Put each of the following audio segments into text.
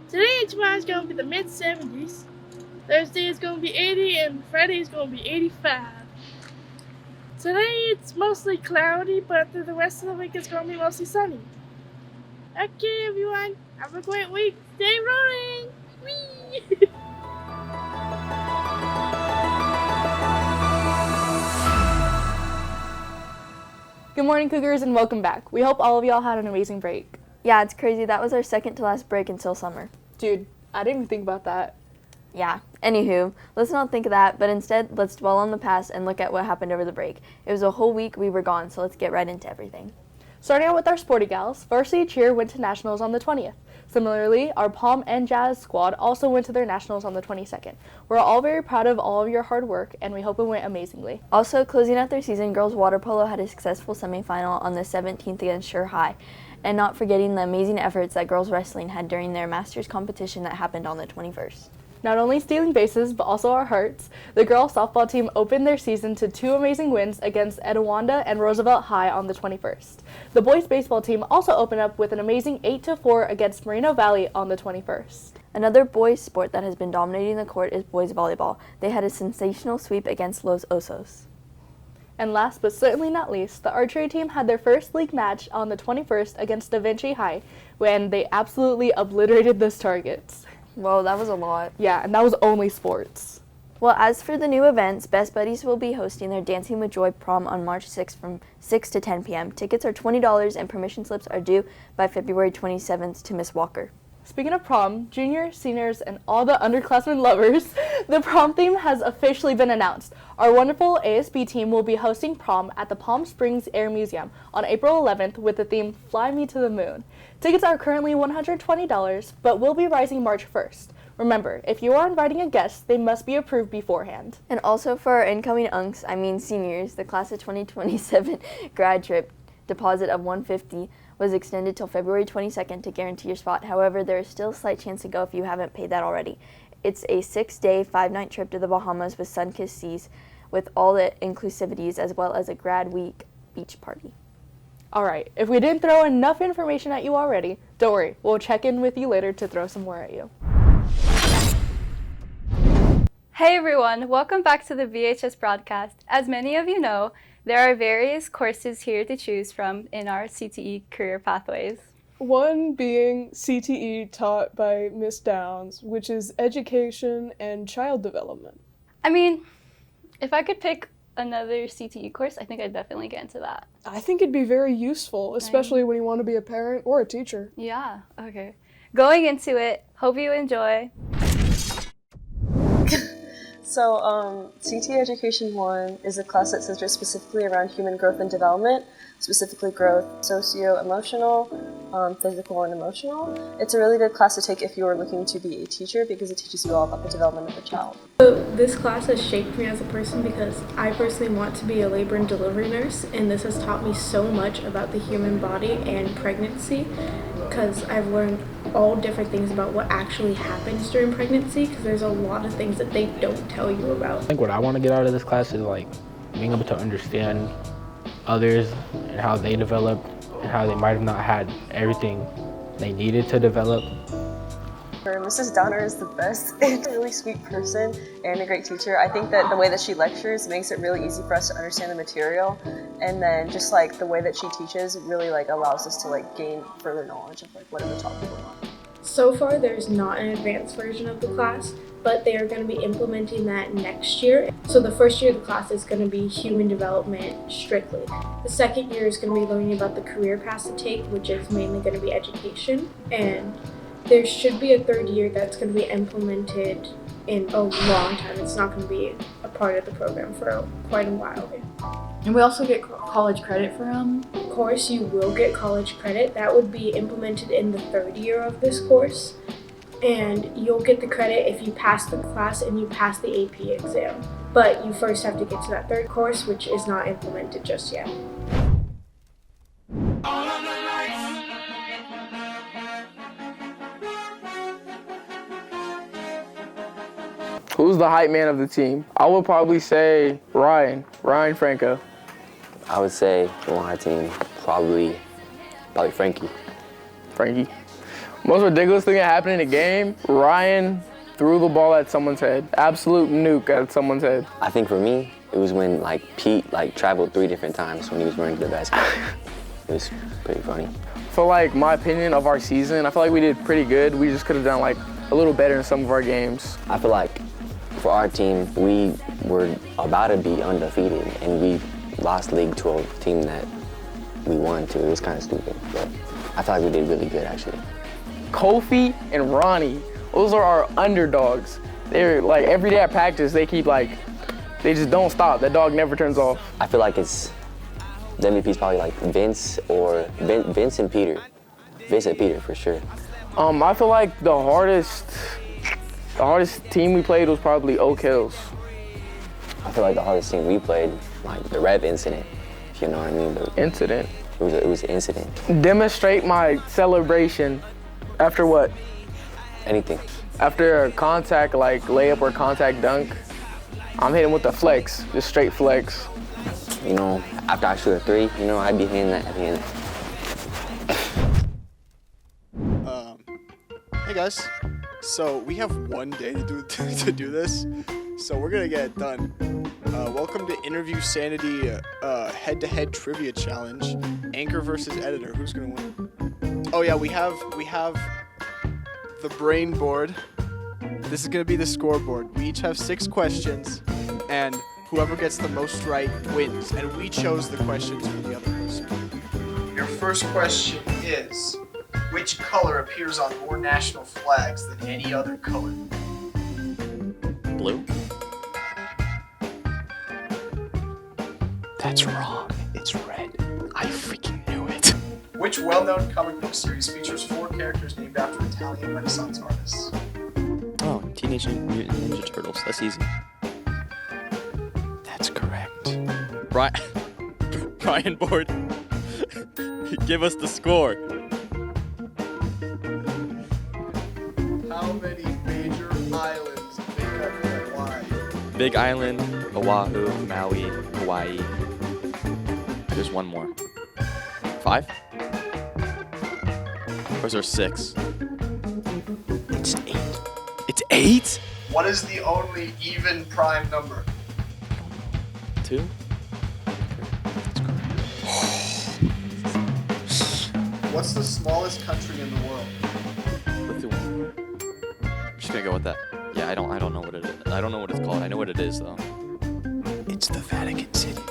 Today and tomorrow is going to be the mid-70s. Thursday is going to be 80 and Friday is going to be 85. Today it's mostly cloudy, but through the rest of the week it's going to be mostly sunny. Okay, everyone, have a great week. Stay rolling! Whee! Good morning, Cougars, and welcome back. We hope all of y'all had an amazing break. Yeah, it's crazy. That was our second to last break until summer. Dude, I didn't even think about that. Yeah. Anywho, let's not think of that, but instead, let's dwell on the past and look at what happened over the break. It was a whole week we were gone, so let's get right into everything. Starting out with our sporty gals, varsity cheer went to nationals on the 20th. Similarly, our Palm and Jazz squad also went to their nationals on the 22nd. We're all very proud of all of your hard work, and we hope it went amazingly. Also, closing out their season, girls water polo had a successful semifinal on the 17th against Sure High, and not forgetting the amazing efforts that girls wrestling had during their Masters competition that happened on the 21st. Not only stealing bases, but also our hearts, the girls softball team opened their season to two amazing wins against Etiwanda and Roosevelt High on the 21st. The boys baseball team also opened up with an amazing 8-4 against Moreno Valley on the 21st. Another boys sport that has been dominating the court is boys volleyball. They had a sensational sweep against Los Osos. And last but certainly not least, the archery team had their first league match on the 21st against Da Vinci High, when they absolutely obliterated those targets. Whoa, that was a lot. Yeah, and that was only sports. Well, as for the new events, Best Buddies will be hosting their Dancing with Joy prom on March 6th from 6 to 10 p.m. Tickets are $20 and permission slips are due by February 27th to Miss Walker. Speaking of prom, juniors, seniors, and all the underclassmen lovers, the prom theme has officially been announced. Our wonderful ASB team will be hosting prom at the Palm Springs Air Museum on April 11th with the theme Fly Me to the Moon. Tickets are currently $120, but will be rising March 1st. Remember, if you are inviting a guest, they must be approved beforehand. And also for our incoming seniors, the class of 2027 grad trip deposit of $150 was extended till February 22nd to guarantee your spot. However, there is still a slight chance to go if you haven't paid that already. It's a 6-day, 5-night trip to the Bahamas with sun-kissed seas with all the inclusivities as well as a grad week beach party. All right, if we didn't throw enough information at you already, don't worry, we'll check in with you later to throw some more at you. Hey everyone, welcome back to the VHS broadcast. As many of you know, there are various courses here to choose from in our CTE career pathways. One being CTE taught by Miss Downs, which is education and child development. I mean, if I could pick another CTE course, I think I'd definitely get into that. I think it'd be very useful, especially when you want to be a parent or a teacher. Yeah, okay. Going into it, hope you enjoy. So, CT Education 1 is a class that centers specifically around human growth and development, specifically growth socio-emotional, physical and emotional. It's a really good class to take if you are looking to be a teacher because it teaches you all about the development of a child. So this class has shaped me as a person because I personally want to be a labor and delivery nurse, and this has taught me so much about the human body and pregnancy because I've learned all different things about what actually happens during pregnancy because there's a lot of things that they don't tell you about. I think what I want to get out of this class is like being able to understand others and how they develop and how they might have not had everything they needed to develop. Mrs. Donner is the best and a really sweet person and a great teacher. I think that the way that she lectures makes it really easy for us to understand the material, and then just like the way that she teaches really like allows us to like gain further knowledge of like whatever topic we're on. So far there's not an advanced version of the class, but they are going to be implementing that next year. So the first year of the class is going to be human development strictly. The second year is going to be learning about the career paths to take, which is mainly going to be education, and there should be a third year that's going to be implemented in a long time. It's not going to be a part of the program for quite a while. And we also get college credit for them? Of course, you will get college credit. That would be implemented in the third year of this course. And you'll get the credit if you pass the class and you pass the AP exam. But you first have to get to that third course, which is not implemented just yet. Who's the hype man of the team? I would probably say Ryan Franco. I would say on my team, probably Frankie. Frankie. Most ridiculous thing that happened in the game, Ryan threw the ball at someone's head. Absolute nuke at someone's head. I think for me, it was when like Pete like traveled 3 different times when he was running to the basket. It was pretty funny. For like my opinion of our season, I feel like we did pretty good. We just could have done like a little better in some of our games. I feel like for our team, we were about to be undefeated and we lost league to a team that we won to. It was kind of stupid, but I feel like we did really good actually. Kofi and Ronnie, those are our underdogs. They're like every day at practice, they keep like, they just don't stop. That dog never turns off. I feel like it's, the MVP's probably like Vince and Peter. Vince and Peter for sure. I feel like the hardest team we played was probably Oak Hills. I feel like the hardest team we played, like the Rev incident, if you know what I mean. Incident? It was an incident. Demonstrate my celebration after what? Anything. After a contact, like layup or contact dunk, I'm hitting with the flex, just straight flex. You know, after I shoot a 3, you know, I'd be hitting that. Hey guys, so we have 1 day to do this, so we're gonna get it done. Welcome to Interview Sanity head-to-head trivia challenge. Anchor versus editor. Who's gonna win? Oh yeah, we have the brain board. This is gonna be the scoreboard. We each have 6 questions, and whoever gets the most right wins. And we chose the questions for the other person. Your first question is, which color appears on more national flags than any other color? Blue? That's wrong. It's red. I freaking knew it. Which well-known comic book series features 4 characters named after Italian Renaissance artists? Oh, Teenage Mutant Ninja Turtles. That's easy. That's correct. Brian Board, give us the score. How many major islands make up Hawaii? Big Island, Oahu, Maui, Hawaii. There's one more. 5? Or is there 6? It's 8. It's 8? What is the only even prime number? 2? What's the smallest country in the world? Lithuania. I'm just gonna go with that. Yeah, I don't know what it is. I don't know what it's called. I know what it is though. It's the Vatican City.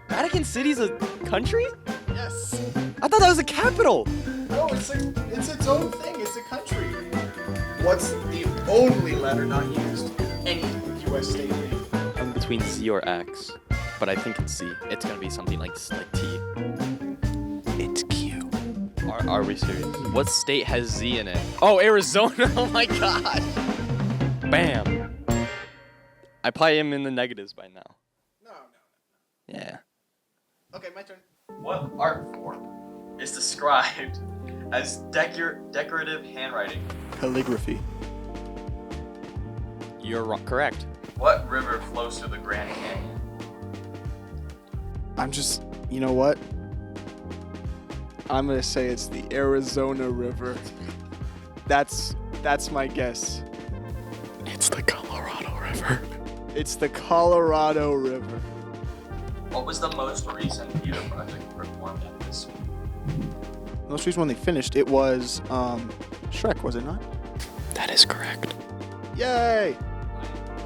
Vatican City's a country? Yes. I thought that was a capital. No, it's its own thing. It's a country. What's the only letter not used in any U.S. state name? Between Z or X, but I think it's C. It's gonna be something like T. It's Q. Are we serious? What state has Z in it? Oh, Arizona. Oh my god. Bam. I probably am in the negatives by now. No. Yeah. Okay, my turn. What art form is described as decorative handwriting? Calligraphy. You're wrong. Correct. What river flows through the Grand Canyon? You know what? I'm gonna say it's the Arizona River. That's my guess. It's the Colorado River. It's the Colorado River. What was the most recent theater project performed at this week? The most recent one they finished, it was Shrek, was it not? That is correct. Yay!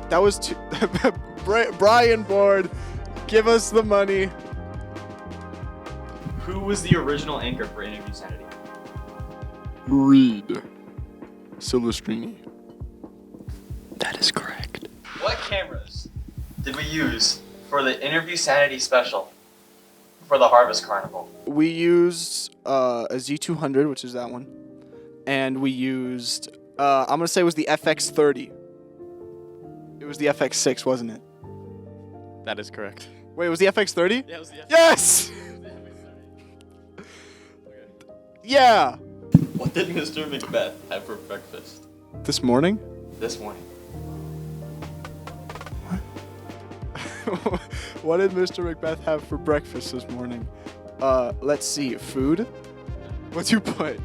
That was Brian Board, give us the money. Who was the original anchor for Interview Sanity? Reed Silvestrini. That is correct. What cameras did we use for the Interview Sanity special for the Harvest Carnival? We used a Z200, which is that one, and we used I'm gonna say it was the FX30. It was the FX6, wasn't it? That is correct. Wait, it was the FX30? Yeah, it was the FX30. Yes! Yeah! What did Mr. Macbeth have for breakfast? This morning? This morning. What did Mr. Macbeth have for breakfast this morning? Let's see. Food? What'd you put?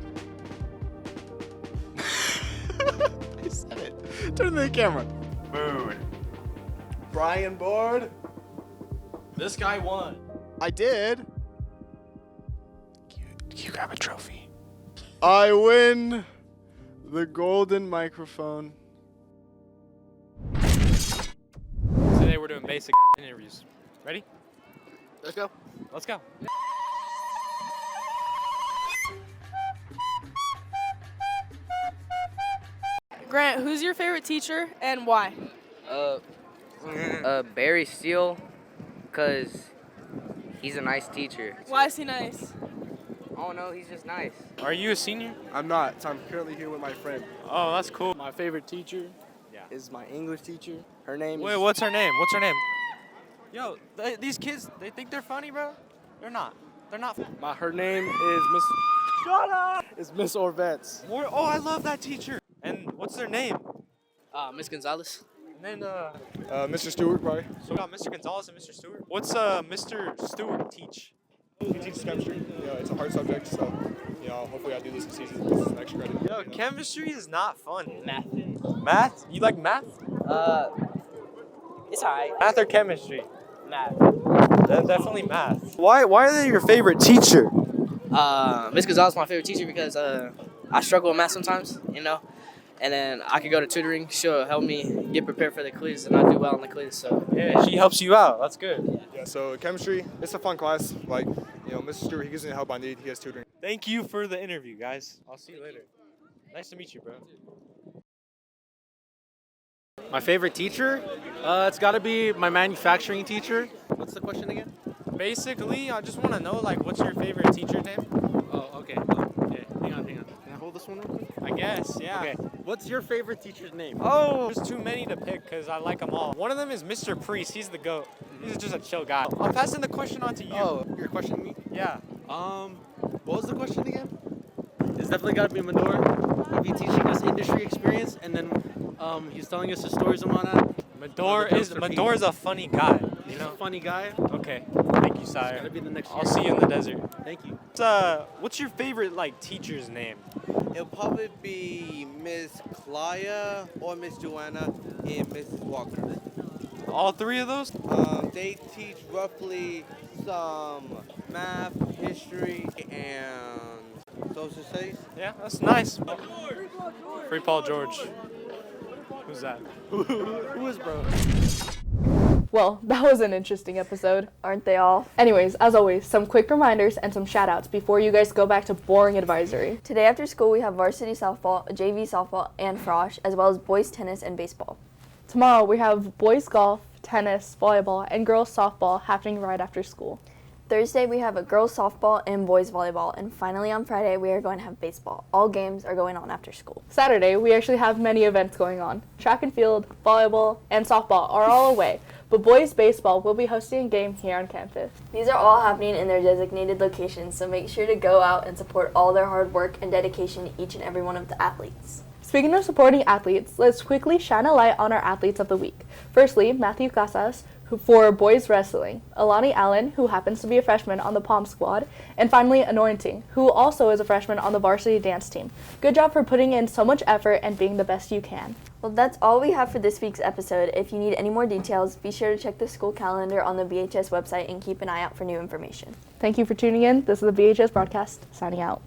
Turn to the camera. Mood. Brian Board. This guy won. I did. Can you grab a trophy? I win the golden microphone. Today we're doing basic interviews. Ready? Let's go. Let's go. Grant, who's your favorite teacher and why? Barry Steele, because he's a nice teacher. Why is he nice? Oh no, he's just nice. Are you a senior? I'm not, so I'm currently here with my friend. Oh, that's cool. My favorite teacher is my English teacher. Her name Wait, is... what's her name? What's her name? Yo, these kids, they think they're funny, bro? They're not. They're not. Her name is Miss... Shut up! It's Miss Orvetz. Oh, I love that teacher. And what's their name? Miss Gonzalez. And then, Mr. Stewart, probably. So we got Mr. Gonzalez and Mr. Stewart. What's Mr. Stewart teach? He teaches chemistry. You know, it's a hard subject, so, you know, hopefully I do this season. This is an extra credit. Yo, chemistry is not fun. Math. Math? You like math? It's alright. Math or chemistry? Math. Definitely math. Why are they your favorite teacher? Miss Gonzalez is my favorite teacher because I struggle with math sometimes, you know. And then I could go to tutoring. She'll help me get prepared for the quiz, and I do well on the quiz. So yeah, she helps you out. That's good. Yeah, so chemistry, it's a fun class. Like, you know, Mr. Stewart, he gives me the help I need. He has tutoring. Thank you for the interview, guys. I'll see you later. Nice to meet you, bro. My favorite teacher? It's got to be my manufacturing teacher. What's the question again? Basically, I just want to know, like, what's your favorite teacher's name? Oh, okay. Okay, hang on. Can I hold this one real quick? I guess, yeah. Okay. What's your favorite teacher's name? Oh, there's too many to pick because I like them all. One of them is Mr. Priest. He's the GOAT. He's just a chill guy. I'm passing the question on to you. Oh, you're questioning me? Yeah. What was the question again? It's definitely got to be Medor. He'll be teaching us industry experience, and then he's telling us his stories and whatnot. Medor's a funny guy. You know, a funny guy. Okay. Thank you, sire. It's gotta be the next I'll year. see you in the desert. Thank you. What's your favorite teacher's name? It'll probably be Miss Clya or Miss Joanna and Mrs. Walker. All three of those? They teach roughly some math, history, and social studies. Yeah, that's nice. Free Paul George. Who's that? Who is bro? Well, that was an interesting episode. Aren't they all? Anyways, as always, some quick reminders and some shout-outs before you guys go back to boring advisory. Today after school, we have varsity softball, JV softball, and frosh, as well as boys tennis and baseball. Tomorrow, we have boys golf, tennis, volleyball, and girls softball happening right after school. Thursday, we have a girls softball and boys volleyball. And finally, on Friday, we are going to have baseball. All games are going on after school. Saturday, we actually have many events going on. Track and field, volleyball, and softball are all away, but boys baseball will be hosting a game here on campus. These are all happening in their designated locations, so make sure to go out and support all their hard work and dedication each and every one of the athletes. Speaking of supporting athletes, let's quickly shine a light on our athletes of the week. Firstly, Matthew Casas, for boys wrestling, Alani Allen, who happens to be a freshman on the Palm squad, and finally Anointing, who also is a freshman on the varsity dance team. Good job for putting in so much effort and being the best you can. Well, that's all we have for this week's episode. If you need any more details, be sure to check the school calendar on the BHS website and keep an eye out for new information. Thank you for tuning in. This is the BHS broadcast, signing out.